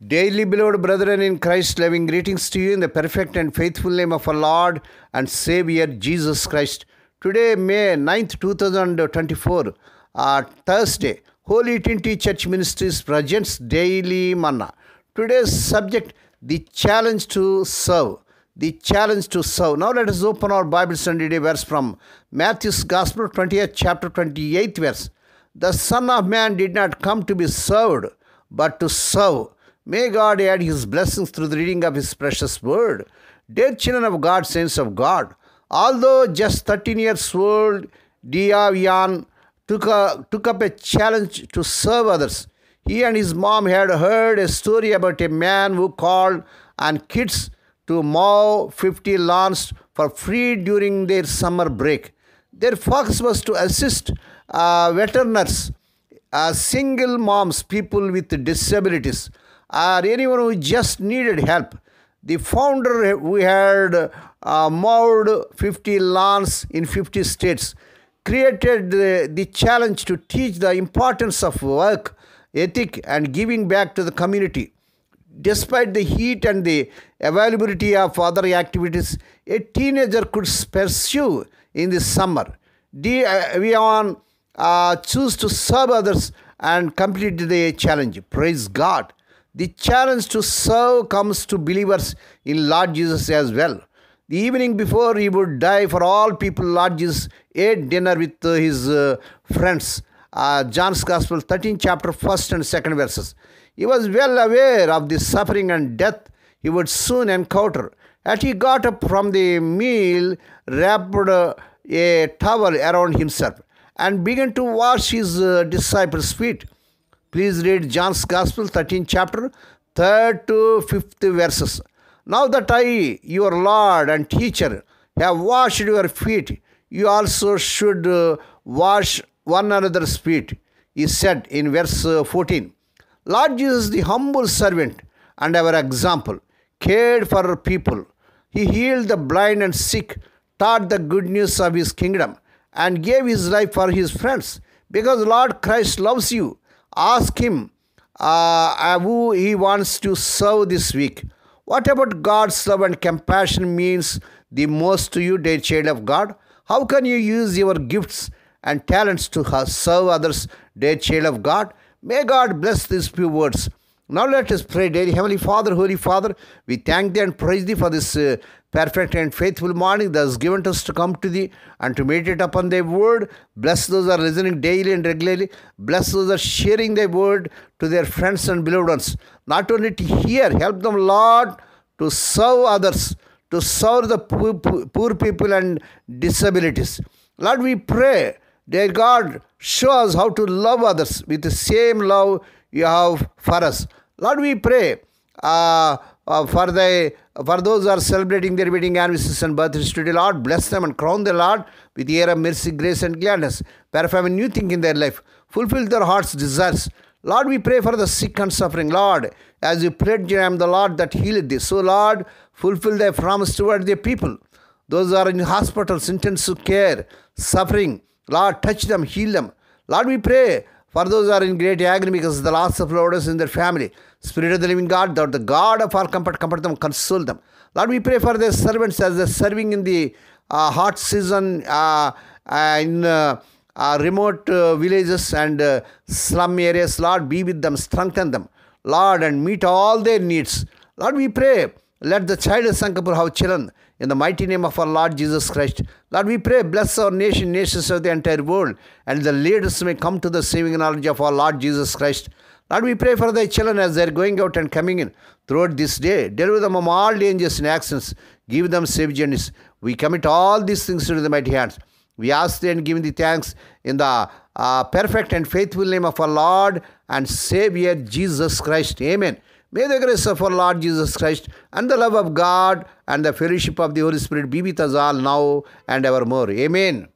Daily beloved brethren in Christ, loving greetings to you in the perfect and faithful name of our Lord and Savior Jesus Christ. Today, May 9th, 2024, Thursday, Holy Trinity Church Ministries presents Daily Manna. Today's subject, the challenge to serve. The challenge to serve. Now let us open our Bibles and read a verse from Matthew's Gospel, 20th chapter, 28th verse. The Son of Man did not come to be served, but to serve. May God add His blessings through the reading of His precious word. Dear children of God, saints of God, although just 13 years old, Diavian took up a challenge to serve others. He and his mom had heard a story about a man who called on kids to mow 50 lawns for free during their summer break. Their focus was to assist veterans, single moms, people with disabilities, or anyone who just needed help. The founder, who had mowed 50 lawns in 50 states, created the challenge to teach the importance of work ethic and giving back to the community. Despite the heat and the availability of other activities a teenager could pursue in the summer, Diavian chose to serve others and complete the challenge. Praise God. The challenge to serve comes to believers in Lord Jesus as well. The evening before he would die for all people, Lord Jesus ate dinner with his friends. John's Gospel, 13th chapter, 1st and 2nd verses. He was well aware of the suffering and death he would soon encounter. As he got up from the meal, wrapped a towel around himself and began to wash his disciples' feet. Please read John's Gospel, 13th chapter, 3rd to 5th verses. Now that I, your Lord and teacher, have washed your feet, you also should wash one another's feet, he said in verse 14. Lord Jesus, the humble servant and our example, cared for people. He healed the blind and sick, taught the good news of His kingdom, and gave His life for His friends. Because Lord Christ loves you, ask Him who He wants to serve this week. What about God's love and compassion means the most to you, dear child of God? How can you use your gifts and talents to serve others, dear child of God? May God bless these few words. Now let us pray. Dear Heavenly Father, Holy Father, we thank Thee and praise Thee for this perfect and faithful morning that has given us to come to Thee and to meditate upon Thy word. Bless those who are listening daily and regularly. Bless those who are sharing Thy word to their friends and beloved ones. Not only to hear, help them, Lord, to serve others, to serve the poor people and disabilities. Lord, we pray, dear God, show us how to love others with the same love You have for us. Lord, we pray for those who are celebrating their wedding anniversaries and birthdays today. Lord, bless them and crown the Lord with the year of mercy, grace and gladness. Perform a new thing in their life. Fulfill their heart's desires. Lord, we pray for the sick and suffering. Lord, as You pledged, I am the Lord that healeth thee. So, Lord, fulfill Thy promise toward Thy people. Those who are in hospitals, intensive care, suffering, Lord, touch them, heal them. Lord, we pray for those who are in great agony because of the loss of loved ones in their family. Spirit of the living God, Thou art the God of all comfort, comfort them, console them. Lord, we pray for their servants as they're serving in the hot season in remote villages and slum areas. Lord, be with them, strengthen them, Lord, and meet all their needs. Lord, we pray, let the child of Sankapur have children in the mighty name of our Lord Jesus Christ. Lord, we pray, bless our nation, nations of the entire world, and the leaders may come to the saving knowledge of our Lord Jesus Christ. Lord, we pray for Thy children as they are going out and coming in throughout this day. Deliver them from all dangers and accidents. Give them safe journeys. We commit all these things into the mighty hands. We ask Thee and give Thee thanks in the perfect and faithful name of our Lord and Savior Jesus Christ. Amen. May the grace of our Lord Jesus Christ and the love of God and the fellowship of the Holy Spirit be with us all now and evermore. Amen.